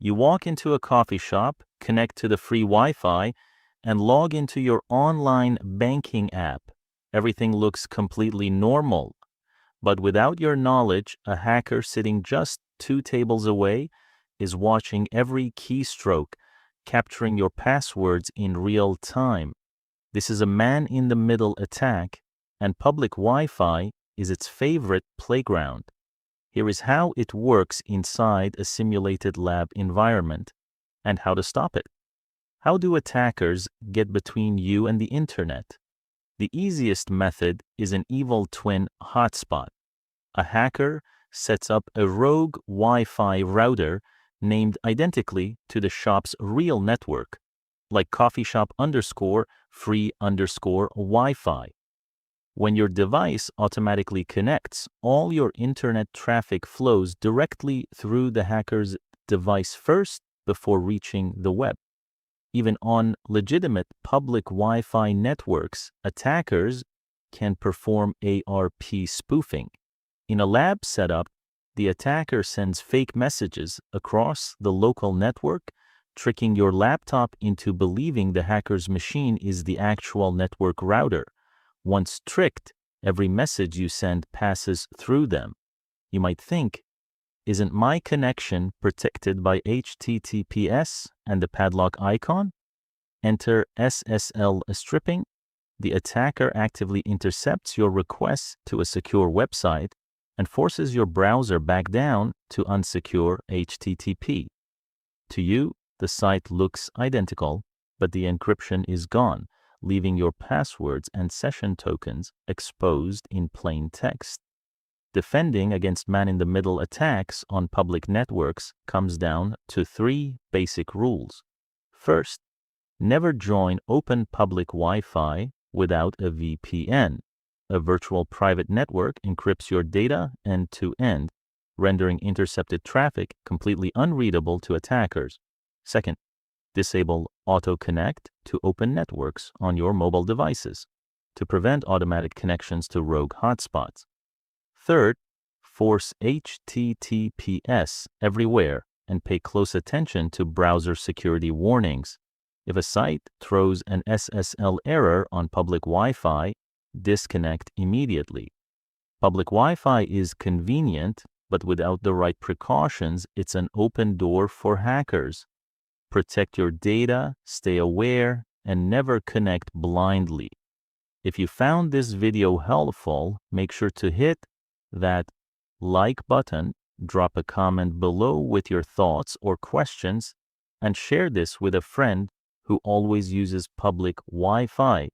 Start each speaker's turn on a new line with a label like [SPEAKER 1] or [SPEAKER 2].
[SPEAKER 1] You walk into a coffee shop, connect to the free Wi-Fi, and log into your online banking app. Everything looks completely normal. But without your knowledge, a hacker sitting just 2 tables away is watching every keystroke, capturing your passwords in real time. This is a man-in-the-middle attack, and public Wi-Fi is its favorite playground. Here is how it works inside a simulated lab environment, and how to stop it. How do attackers get between you and the internet? The easiest method is an evil twin hotspot. A hacker sets up a rogue Wi-Fi router named identically to the shop's real network, like coffeeshop_free_Wi-Fi. When your device automatically connects, all your internet traffic flows directly through the hacker's device first before reaching the web. Even on legitimate public Wi-Fi networks, attackers can perform ARP spoofing. In a lab setup, the attacker sends fake messages across the local network, tricking your laptop into believing the hacker's machine is the actual network router. Once tricked, every message you send passes through them. You might think, isn't my connection protected by HTTPS and the padlock icon? Enter SSL stripping. The attacker actively intercepts your requests to a secure website and forces your browser back down to unsecure HTTP. To you, the site looks identical, but the encryption is gone, leaving your passwords and session tokens exposed in plain text. Defending against man-in-the-middle attacks on public networks comes down to 3 basic rules. First, never join open public Wi-Fi without a VPN. A virtual private network encrypts your data end-to-end, rendering intercepted traffic completely unreadable to attackers. Second, disable auto-connect to open networks on your mobile devices to prevent automatic connections to rogue hotspots. Third, force HTTPS everywhere and pay close attention to browser security warnings. If a site throws an SSL error on public Wi-Fi, disconnect immediately. Public Wi-Fi is convenient, but without the right precautions, it's an open door for hackers. Protect your data, stay aware, and never connect blindly. If you found this video helpful, make sure to hit that like button, drop a comment below with your thoughts or questions, and share this with a friend who always uses public Wi-Fi